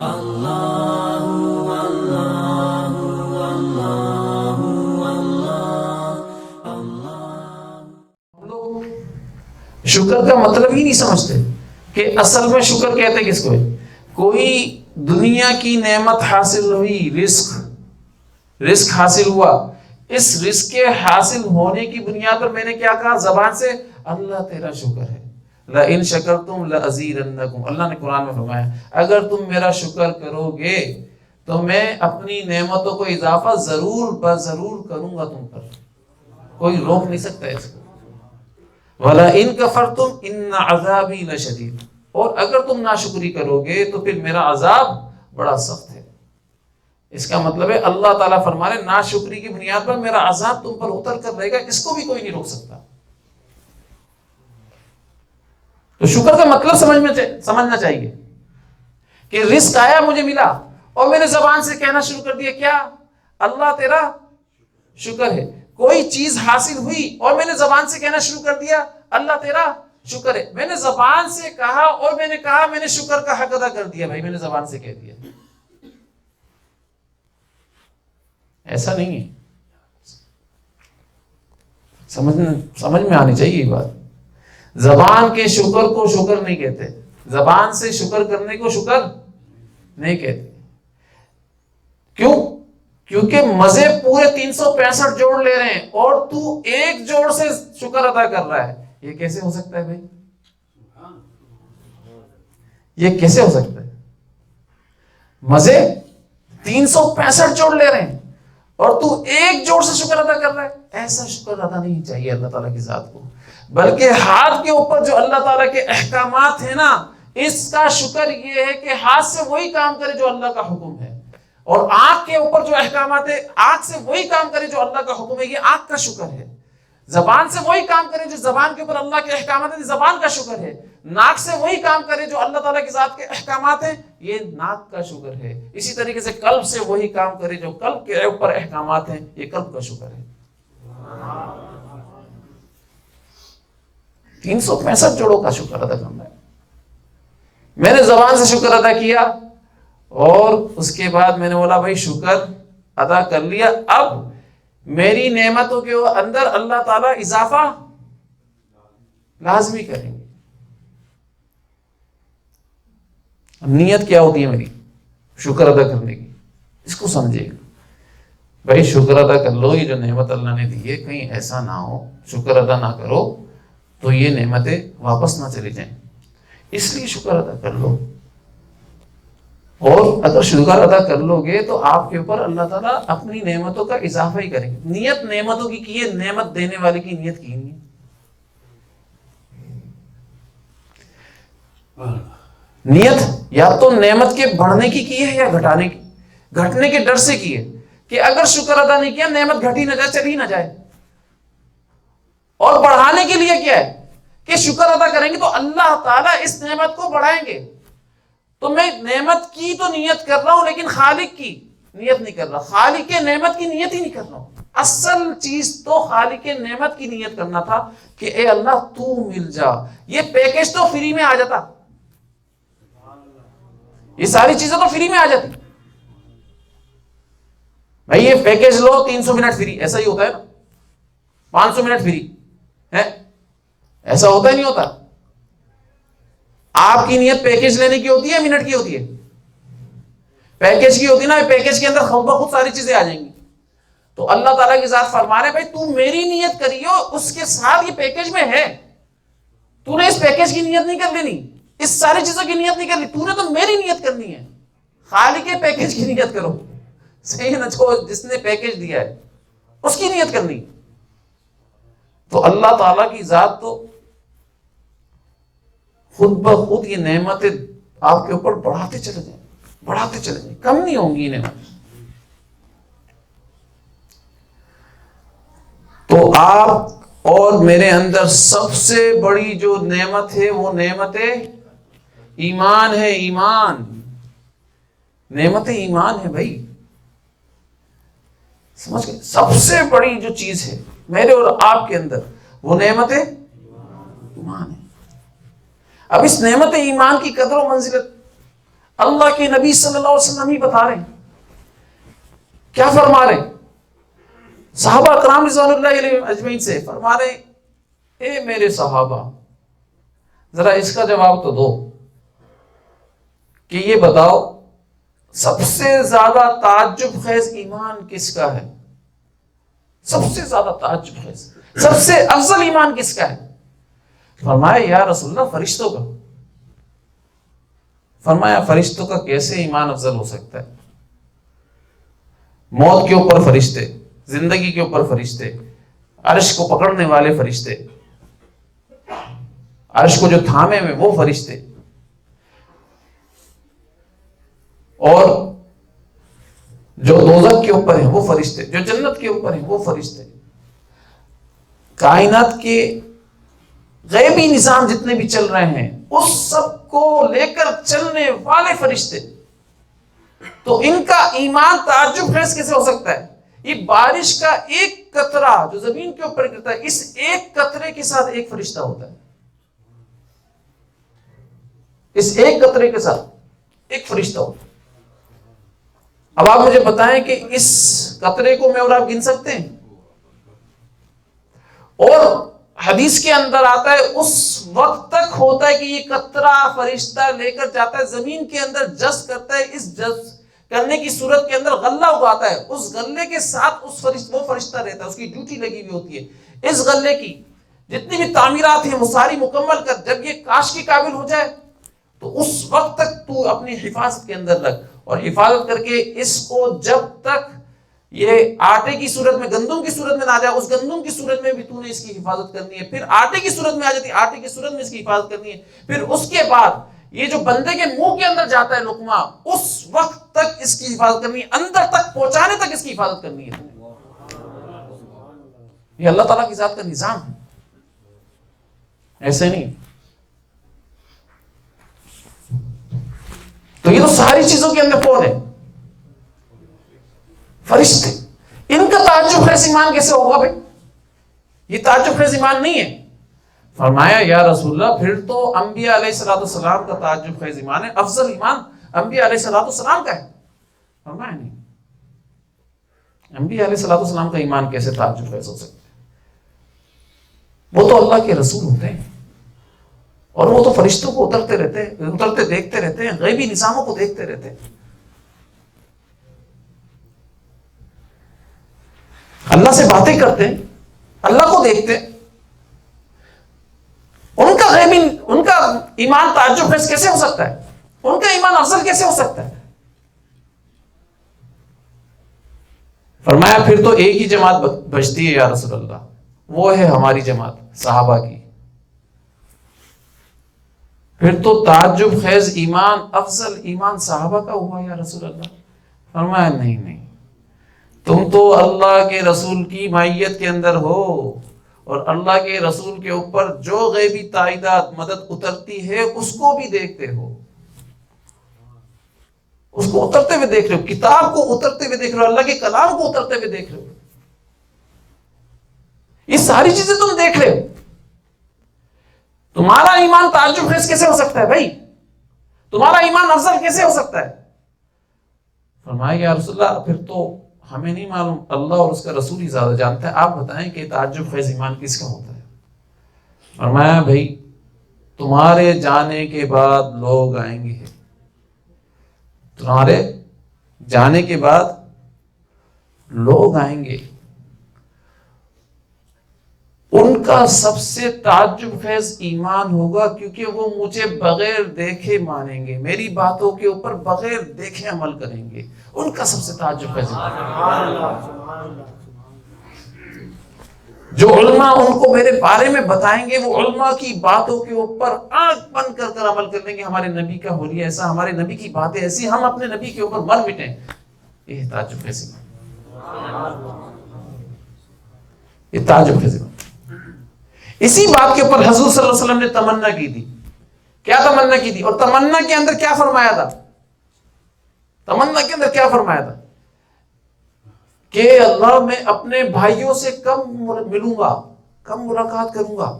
شکر کا مطلب ہی نہیں سمجھتے کہ اصل میں شکر کہتے کس کو ہے. کوئی دنیا کی نعمت حاصل ہوئی، رزق حاصل ہوا، اس رزق کے حاصل ہونے کی بنیاد پر میں نے کیا کہا زبان سے؟ اللہ تیرا شکر ہے. لَإِن شَكَرْتُمْ لَأَزِيدَنَّكُمْ، اللہ نے قرآن میں فرمایا اگر تم میرا شکر کرو گے تو میں اپنی نعمتوں کو اضافہ ضرور بضرور کروں گا تم پر. کوئی روک نہیں سکتا اس کو. وَلَئِن كَفَرْتُمْ إِنَّ عَذَابِي لَشَدِيدٌ، اور اگر تم ناشکری کرو گے تو پھر میرا عذاب بڑا سخت ہے. اس کا مطلب ہے اللہ تعالیٰ فرما رہے ناشکری کی بنیاد پر میرا عذاب تم پر اتر کر رہے گا، اس کو بھی کوئی نہیں روک سکتا. تو شکر کا مطلب سمجھنا چاہیے کہ رزق آیا مجھے ملا اور میں نے زبان سے کہنا شروع کر دیا کیا؟ اللہ تیرا شکر ہے. کوئی چیز حاصل ہوئی اور میں نے زبان سے کہنا شروع کر دیا اللہ تیرا شکر ہے. میں نے زبان سے کہا اور میں نے کہا میں نے شکر کا حق ادا کر دیا. بھائی میں نے زبان سے کہہ دیا، ایسا نہیں ہے. سمجھ میں آنی چاہیے یہ بات. زبان کے شکر کو شکر نہیں کہتے، زبان سے شکر کرنے کو شکر نہیں کہتے. کیوں؟ کیونکہ مزے پورے 365 جوڑ لے رہے ہیں اور تو ایک جوڑ سے شکر ادا کر رہا ہے. یہ کیسے ہو سکتا ہے بھائی؟ یہ کیسے ہو سکتا ہے؟ مزے 365 جوڑ لے رہے ہیں اور تو ایک جوڑ سے شکر ادا کر رہا ہے. ایسا شکر ادا نہیں چاہیے اللہ تعالیٰ کی ذات کو، بلکہ ہاتھ کے اوپر جو اللہ تعالیٰ کے احکامات ہیں نا، اس کا شکر یہ ہے کہ ہاتھ سے وہی کام کرے جو اللہ کا حکم ہے، اور آنکھ کے اوپر جو احکامات ہے آنکھ سے وہی کام کرے جو اللہ کا حکم ہے، یہ آنکھ کا شکر ہے. زبان سے وہی کام کرے جو زبان کے اوپر اللہ کے احکامات ہیں، زبان کا شکر ہے. ناک سے وہی کام کرے جو اللہ تعالیٰ کی ذات کے احکامات ہیں، یہ ناک کا شکر ہے. اسی طریقے سے قلب سے وہی کام کرے جو قلب کے اوپر احکامات ہیں، یہ قلب کا شکر ہے. 365 جوڑوں کا شکر ادا کرنا ہے. میں نے زبان سے شکر ادا کیا اور اس کے بعد میں نے بولا بھائی شکر ادا کر لیا، اب میری نعمتوں کے اندر اللہ تعالیٰ اضافہ لازمی کریں گے. اب نیت کیا ہوتی ہے میری شکر ادا کرنے کی، اس کو سمجھے گا. بھائی شکر ادا کر لو، یہ جو نعمت اللہ نے دی ہے کہیں ایسا نہ ہو شکر ادا نہ کرو تو یہ نعمتیں واپس نہ چلی جائیں، اس لیے شکر ادا کر لو. اور اگر شکر ادا کر لو گے تو آپ کے اوپر اللہ تعالیٰ اپنی نعمتوں کا اضافہ ہی کریں گے. نیت نعمتوں کی ہے، نعمت دینے والے کی نیت کی نہیں ہے. نیت یا تو نعمت کے بڑھنے کی ہے یا گھٹانے کی. گھٹنے کے ڈر سے کی ہے کہ اگر شکر ادا نہیں کیا نعمت گھٹ ہی نہ جائے، چلی نہ جائے. اور بڑھانے کے لیے کیا ہے کہ شکر ادا کریں گے تو اللہ تعالیٰ اس نعمت کو بڑھائیں گے. تو میں نعمت کی تو نیت کر رہا ہوں لیکن خالق کی نیت نہیں کر رہا، خالق کے نعمت کی نیت ہی نہیں کر رہا ہوں. اصل چیز تو خالق کے نعمت کی نیت کرنا تھا کہ اے اللہ تو مل جا. یہ پیکج تو فری میں آ جاتا، یہ ساری چیزیں تو فری میں آ جاتی. بھائی یہ پیکج لو 300 منٹ فری، ایسا ہی ہوتا ہے نا. 500 منٹ فری ہے، ایسا ہوتا ہی نہیں ہوتا. آپ کی نیت پیکج لینے کی ہوتی ہے منٹ کی ہوتی ہے؟ پیکج کی ہوتی ہے نا. پیکج کے اندر خود بخود ساری چیزیں آ جائیں گی. تو اللہ تعالیٰ کی ذات فرما رہے بھائی تو میری نیت کریو، اس کے ساتھ یہ پیکج میں ہے. تو نے اس پیکج کی نیت نہیں کر لینی، اس ساری چیزوں کی نیت نہیں کرنی، تو نے تو میری نیت کرنی ہے. خالق کے پیکج کی نیت کرو، صحیح نا؟ جس نے پیکج دیا ہے اس کی نیت کرنی. تو اللہ تعالیٰ کی ذات تو خود بخود یہ نعمتیں آپ کے اوپر بڑھاتے چلے جائیں، کم نہیں ہوں گی نعمت. تو آپ اور میرے اندر سب سے بڑی جو نعمت ہے وہ نعمت ایمان ہے. ایمان، نعمت ایمان ہے بھائی. سمجھ گئے؟ سب سے بڑی جو چیز ہے میرے اور آپ کے اندر وہ نعمت ایمان ہے. اب اس نعمت ایمان کی قدر و منزلت اللہ کے نبی صلی اللہ علیہ وسلم ہی بتا رہے ہیں. کیا فرما رہے ہیں؟ صحابہ کرام رضوان اللہ علیہم اجمعین سے فرما رہے ہیں اے میرے صحابہ ذرا اس کا جواب تو دو کہ یہ بتاؤ سب سے زیادہ تعجب خیز ایمان کس کا ہے؟ سب سے زیادہ تعجب خیز، سب سے افضل ایمان کس کا ہے؟ فرمایا یا رسول اللہ فرشتوں کا. فرمایا فرشتوں کا کیسے ایمان افضل ہو سکتا ہے؟ موت کے اوپر فرشتے، زندگی کے اوپر فرشتے، عرش کو پکڑنے والے فرشتے، عرش کو جو تھامے ہوئے وہ فرشتے، اور جو دوزخ کے اوپر ہیں وہ فرشتے، جو جنت کے اوپر ہیں وہ فرشتے، کائنات کے غیبی نظام جتنے بھی چل رہے ہیں اس سب کو لے کر چلنے والے فرشتے. تو ان کا ایمان تعجب خیز کیسے ہو سکتا ہے؟ یہ بارش کا ایک قطرہ جو زمین کے اوپر گرتا ہے، اس ایک قطرے کے ساتھ ایک فرشتہ ہوتا ہے. اس ایک قطرے کے ساتھ ایک فرشتہ ہوتا ہے. اب آپ مجھے بتائیں کہ اس قطرے کو میں اور آپ گن سکتے ہیں؟ اور حدیث کے اندر آتا ہے اس وقت تک ہوتا ہے کہ یہ قطرہ فرشتہ لے کر جاتا ہے زمین کے اندر، جذب کرتا ہے، اس جذب کرنے کی صورت کے اندر غلہ اگاتا ہے، اس غلے کے ساتھ وہ فرشتہ رہتا ہے، اس کی ڈیوٹی لگی ہوئی ہوتی ہے. اس غلے کی جتنی بھی تعمیرات ہیں وہ ساری مکمل کر جب یہ کاشت کے قابل ہو جائے تو اس وقت تک تو اپنی حفاظت کے اندر رکھ، اور حفاظت کر کے اس کو جب تک یہ آٹے کی صورت میں، گندم کی صورت میں نہ آ جائے، اس گندم کی صورت میں بھی تو نے اس کی حفاظت کرنی ہے. پھر آٹے کی صورت میں آ جاتی، آٹے کی صورت میں اس کی حفاظت کرنی ہے. پھر اس کے بعد یہ جو بندے کے منہ کے اندر جاتا ہے لقمہ، اس وقت تک اس کی حفاظت کرنی ہے، اندر تک پہنچانے تک اس کی حفاظت کرنی ہے. یہ اللہ تعالیٰ کی ذات کا نظام ہے، ایسے نہیں. تو یہ تو ساری چیزوں کے اندر کون ہے؟ فرشتے. ان کا تعجب خیز ایمان کیسے ہوگا بھائی؟ یہ تعجب خیز ایمان نہیں ہے. فرمایا یا رسول اللہ پھر تو انبیاء علیہ السلام کا تعجب خیز ایمان ہے، افضل ایمان انبیاء علیہ السلام کا ہے. فرمایا نہیں، انبیاء علیہ السلام کا ایمان کیسے تعجب خیز ہو سکتا ہے؟ وہ تو اللہ کے رسول ہوتے ہیں، اور وہ تو فرشتوں کو اترتے دیکھتے رہتے ہیں، غیبی نظاموں کو دیکھتے رہتے ہیں. اللہ سے باتیں کرتے ہیں، اللہ کو دیکھتے ہیں. ان کا ایمان تعجب خیز کیسے ہو سکتا ہے؟ ان کا ایمان افضل کیسے ہو سکتا ہے؟ فرمایا پھر تو ایک ہی جماعت بچتی ہے یا رسول اللہ، وہ ہے ہماری جماعت صحابہ کی. پھر تو تعجب خیز ایمان، افضل ایمان صحابہ کا ہوا یا رسول اللہ. فرمایا نہیں، تم تو اللہ کے رسول کی معیت کے اندر ہو، اور اللہ کے رسول کے اوپر جو غیبی تائیدات مدد اترتی ہے اس کو بھی دیکھتے ہو، اس کو اترتے ہوئے دیکھ رہے ہو، کتاب کو اترتے ہوئے دیکھ رہے ہو، اللہ کے کلام کو اترتے ہوئے دیکھ رہے ہو. یہ ساری چیزیں تم دیکھ رہے ہو. تمہارا ایمان تعجب خیز کیسے ہو سکتا ہے بھائی؟ تمہارا ایمان افضل کیسے ہو سکتا ہے؟ فرمایا یا رسول اللہ پھر تو ہمیں نہیں معلوم، اللہ اور اس کا رسول ہی زیادہ جانتا ہے، آپ بتائیں کہ تعجب خیز ایمان کس کا ہوتا ہے؟ فرمایا بھائی تمہارے جانے کے بعد لوگ آئیں گے، تمہارے جانے کے بعد لوگ آئیں گے، ان کا سب سے تعجب خیز ایمان ہوگا کیونکہ وہ مجھے بغیر دیکھے مانیں گے، میری باتوں کے اوپر بغیر دیکھے عمل کریں گے. ان کا سب سے تعجب خیز ایمان. جو علماء ان کو میرے بارے میں بتائیں گے، وہ علماء کی باتوں کے اوپر آنکھ بند کر کر عمل کر لیں گے. ہمارے نبی کا حلیہ ایسا، ہمارے نبی کی باتیں ایسی، ہم اپنے نبی کے اوپر مر مٹیں. یہ تعجب خیز ایمان، یہ تعجب خیز ایمان. اسی بات کے اوپر حضور صلی اللہ علیہ وسلم نے تمنا کی تھی. کیا تمنا کی تھی؟ اور تمنا کے اندر کیا فرمایا تھا؟ تمنا کے اندر کیا فرمایا تھا؟ کہ اللہ میں اپنے بھائیوں سے کم ملوں گا، کم ملاقات کروں گا.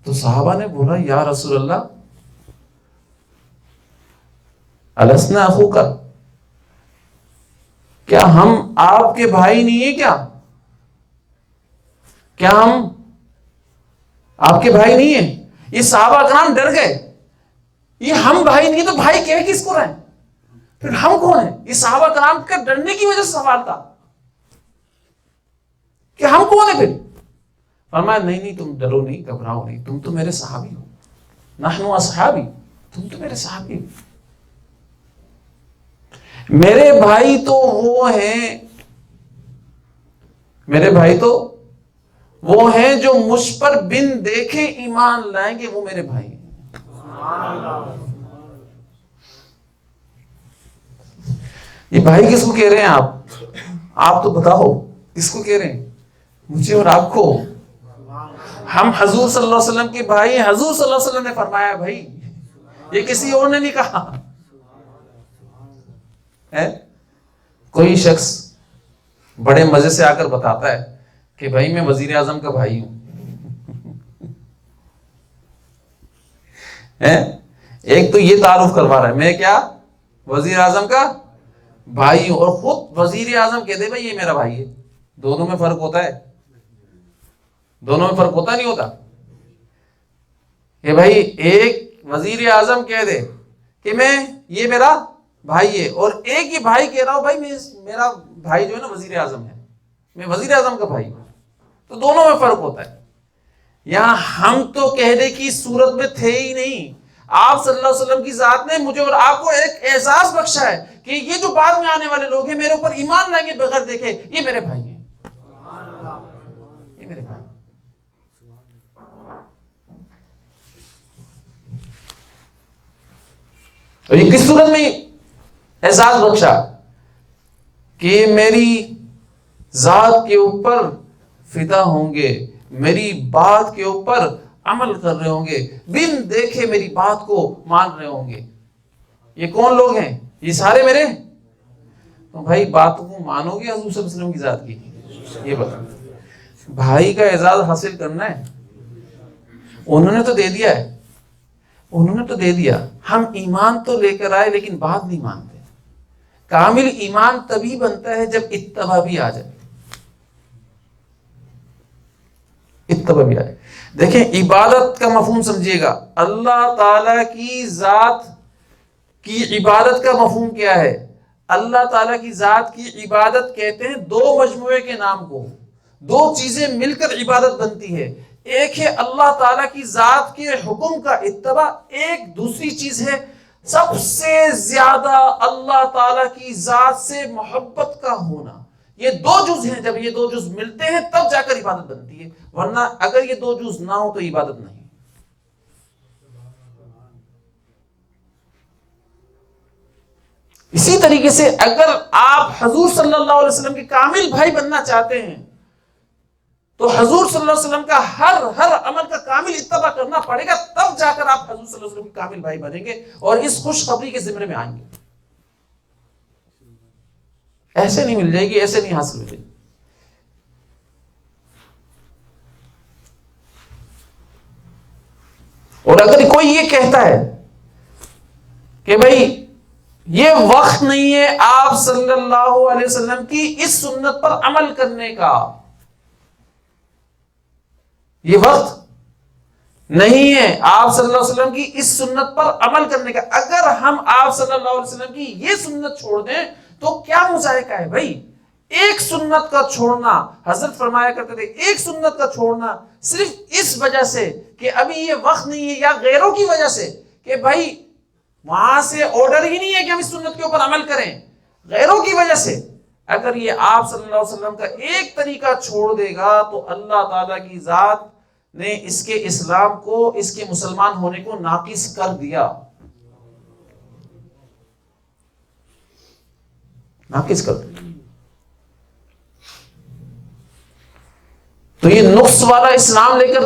تو صحابہ نے بولا یا رسول اللہ السنا اخوک، کیا ہم آپ کے بھائی نہیں ہیں؟ کیا ہم آپ کے بھائی نہیں ہیں؟ یہ صحابہ کرام ڈر گئے، یہ ہم بھائی نہیں تو بھائی کہہ کس کو رہے ہیں؟ پھر ہم کون ہیں؟ یہ صحابہ کرام کا ڈرنے کی وجہ سے سوال تھا کہ ہم کون ہیں پھر؟ فرمایا نہیں تم ڈرو نہیں، گھبراؤ نہیں، تم تو میرے صحابی ہو، نحن اصحابی، تم تو میرے صحابی ہو۔ میرے بھائی تو وہ ہیں، میرے بھائی تو وہ ہیں جو مجھ پر بن دیکھے ایمان لائیں گے، وہ میرے بھائی ہیں۔ یہ بھائی کس کو کہہ رہے ہیں آپ تو بتاؤ کس کو کہہ رہے ہیں؟ مجھے اور آپ کو۔ ہم حضور صلی اللہ علیہ وسلم کے بھائی ہیں، حضور صلی اللہ علیہ وسلم نے فرمایا بھائی، یہ کسی اور نے نہیں کہا ہے۔ کوئی شخص بڑے مزے سے آ کر بتاتا ہے کہ بھائی میں وزیر اعظم کا بھائی ہوں، ایک تو یہ تعارف کروا رہا ہے میں کیا وزیر اعظم کا بھائی ہوں، اور خود وزیر اعظم کہہ دے بھائی یہ میرا بھائی ہے۔ دونوں میں فرق ہوتا ہے؟ دونوں میں فرق ہوتا نہیں ہوتا؟ کہ بھائی ایک وزیر اعظم کہہ دے کہ میں یہ میرا بھائی ہے، اور ایک ہی بھائی کہہ رہا ہوں بھائی میرا بھائی جو ہے نا وزیر اعظم ہے، میں وزیر اعظم کا بھائی ہوں، تو دونوں میں فرق ہوتا ہے۔ یہاں ہم تو کہنے کی صورت میں تھے ہی نہیں، آپ صلی اللہ علیہ وسلم کی ذات نے مجھے اور آپ کو ایک احساس بخشا ہے کہ یہ جو بعد میں آنے والے لوگ ہیں میرے اوپر ایمان لائیں گے بغیر دیکھے، یہ میرے بھائی ہیں، یہ میرے بھائی۔ اور یہ کس صورت میں احساس بخشا کہ میری ذات کے اوپر فدا ہوں گے، میری بات کے اوپر عمل کر رہے ہوں گے، بن دیکھے میری بات کو مان رہے ہوں گے۔ یہ کون لوگ ہیں؟ یہ سارے میرے۔ تو بھائی باتوں کو مانو گے حضور صلی اللہ علیہ وسلم کی ذات کی؟ یہ بتا، بھائی کا اعزاز حاصل کرنا ہے، انہوں نے تو دے دیا ہے، انہوں نے تو دے دیا، ہم ایمان تو لے کر آئے لیکن بات نہیں مانتے۔ کامل ایمان تبھی بنتا ہے جب اتباع بھی آ جائے، اتباع بھی آئے۔ دیکھیں عبادت کا مفہوم سمجھیے گا، اللہ تعالی کی ذات کی عبادت کا مفہوم کیا ہے؟ اللہ تعالیٰ کی ذات کی عبادت کہتے ہیں دو مجموعے کے نام کو، دو چیزیں مل کر عبادت بنتی ہے، ایک ہے اللہ تعالیٰ کی ذات کے حکم کا اتباع، ایک دوسری چیز ہے سب سے زیادہ اللہ تعالیٰ کی ذات سے محبت کا ہونا۔ یہ دو جز ہیں، جب یہ دو جز ملتے ہیں تب جا کر عبادت بنتی ہے، ورنہ اگر یہ دو جز نہ ہو تو عبادت نہیں۔ اسی طریقے سے اگر آپ حضور صلی اللہ علیہ وسلم کے کامل بھائی بننا چاہتے ہیں تو حضور صلی اللہ علیہ وسلم کا ہر عمل کا کامل اتباع کرنا پڑے گا، تب جا کر آپ حضور صلی اللہ علیہ وسلم کے کامل بھائی بنیں گے اور اس خوشخبری کے زمرے میں آئیں گے۔ ایسے نہیں مل جائے گی، ایسے نہیں حاصل ہو جائے گی۔ اور اگر کوئی یہ کہتا ہے کہ بھائی یہ وقت نہیں ہے آپ صلی اللہ علیہ وسلم کی اس سنت پر عمل کرنے کا، یہ وقت نہیں ہے آپ صلی اللہ علیہ وسلم کی اس سنت پر عمل کرنے کا، اگر ہم آپ صلی اللہ علیہ وسلم کی یہ سنت چھوڑ دیں تو کیا مذائقہ ہے بھائی؟ ایک سنت کا چھوڑنا، حضرت فرمایا کرتے تھے ایک سنت کا چھوڑنا صرف اس وجہ سے کہ ابھی یہ وقت نہیں ہے، یا غیروں کی وجہ سے کہ بھائی وہاں سے آرڈر ہی نہیں ہے کہ ہم اس سنت کے اوپر عمل کریں، غیروں کی وجہ سے اگر یہ آپ صلی اللہ علیہ وسلم کا ایک طریقہ چھوڑ دے گا تو اللہ تعالیٰ کی ذات نے اس کے اسلام کو، اس کے مسلمان ہونے کو ناقص کر دیا، ناقص کر دیا۔ تو یہ نقص والا اسلام لے کر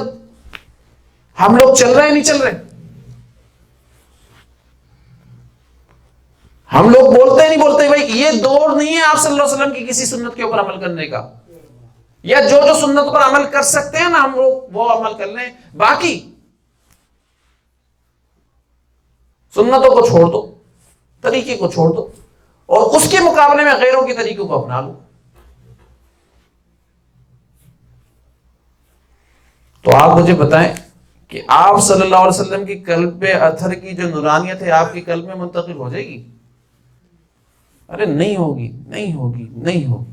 ہم لوگ چل رہے ہیں نہیں چل رہے؟ ہم لوگ بولتے نہیں بولتے بھائی یہ دور نہیں ہے آپ صلی اللہ علیہ وسلم کی کسی سنت کے اوپر عمل کرنے کا، یا جو سنت پر عمل کر سکتے ہیں نا ہم لوگ وہ عمل کر لیں، باقی سنتوں کو چھوڑ دو۔ طریقے کو چھوڑ دو اور اس کے مقابلے میں غیروں کے طریقوں کو اپنا لو. تو آپ مجھے بتائیں کہ آپ صلی اللہ علیہ وسلم کی قلب اطہر کی جو نورانیت ہے آپ کے قلب میں منتقل ہو جائے گی؟ ارے نہیں ہوگی، نہیں ہوگی، نہیں ہوگی.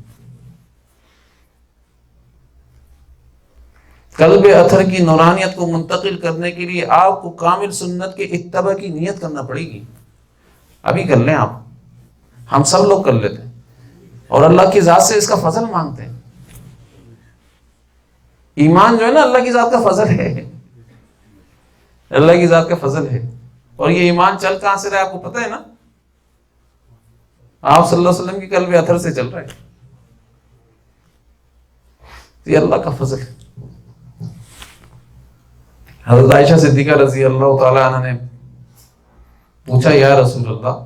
قلب اطہر کی نورانیت کو منتقل کرنے کے لیے آپ کو کامل سنت کے اتباع کی نیت کرنا پڑے گی. ابھی کر لیں آپ، ہم سب لوگ کر لیتے ہیں اور اللہ کی ذات سے اس کا فضل مانگتے ہیں. ایمان جو ہے نا اللہ کی ذات کا فضل ہے، اللہ کی ذات کا فضل ہے. اور یہ ایمان چل کہاں سے رہا ہے آپ کو پتہ ہے نا؟ آپ صلی اللہ علیہ وسلم کی قلب اطہر سے چل رہا ہے. یہ اللہ کا فضل ہے. حضرت عائشہ صدیقہ رضی اللہ تعالی عنہ نے پوچھا یا رسول اللہ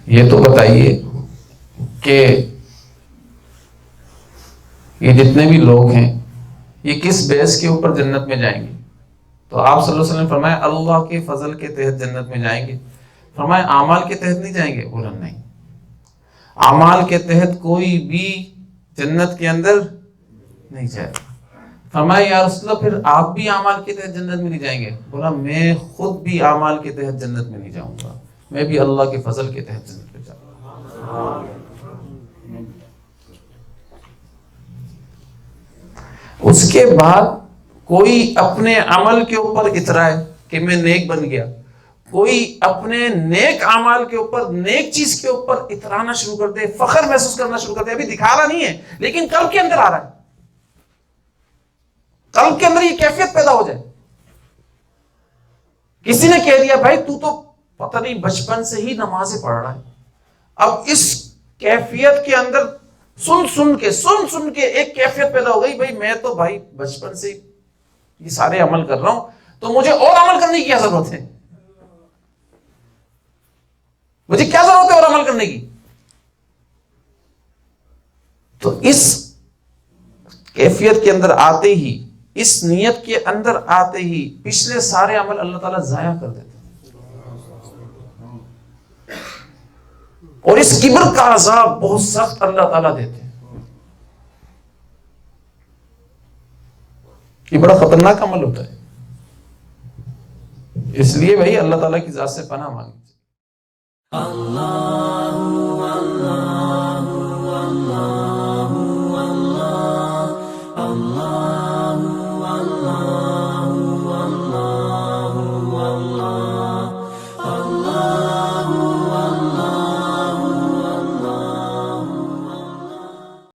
یہ تو بتائیے کہ یہ جتنے بھی لوگ ہیں یہ کس بیس کے اوپر جنت میں جائیں گے؟ تو آپ صلی اللہ علیہ وسلم نے فرمایا اللہ کے فضل کے تحت جنت میں جائیں گے. فرمایا اعمال کے تحت نہیں جائیں گے؟ بولا نہیں، اعمال کے تحت کوئی بھی جنت کے اندر نہیں جائے. فرمایا یا رسول اللہ پھر آپ بھی اعمال کے تحت جنت میں نہیں جائیں گے؟ بولا میں خود بھی اعمال کے تحت جنت میں نہیں جاؤں گا، میں بھی اللہ کے فضل کے تحت جنت میں جاؤں گا. اس کے بعد کوئی اپنے عمل کے اوپر اترائے کہ میں نیک بن گیا، کوئی اپنے نیک اعمال کے اوپر، نیک چیز کے اوپر اترانا شروع کر دے، فخر محسوس کرنا شروع کر دے. ابھی دکھا رہا نہیں ہے لیکن قلب کے اندر آ رہا ہے، قلب کے اندر یہ کیفیت پیدا ہو جائے. کسی نے کہہ دیا بھائی تو پتہ نہیں بچپن سے ہی نمازیں پڑھ رہا ہے. اب اس کیفیت کے اندر سن کے ایک کیفیت پیدا ہو گئی، بھائی میں تو بھائی بچپن سے یہ سارے عمل کر رہا ہوں تو مجھے اور عمل کرنے کی کیا ضرورت ہے؟ مجھے کیا ضرورت ہے اور عمل کرنے کی؟ تو اس کیفیت کے اندر آتے ہی، اس نیت کے اندر آتے ہی پچھلے سارے عمل اللہ تعالیٰ ضائع کر دیتے ہیں. اور اس کبر کا عذاب بہت سخت اللہ تعالیٰ دیتے ہیں. یہ بڑا خطرناک عمل ہوتا ہے. اس لیے بھائی اللہ تعالیٰ کی ذات سے پناہ مانگی. اللہ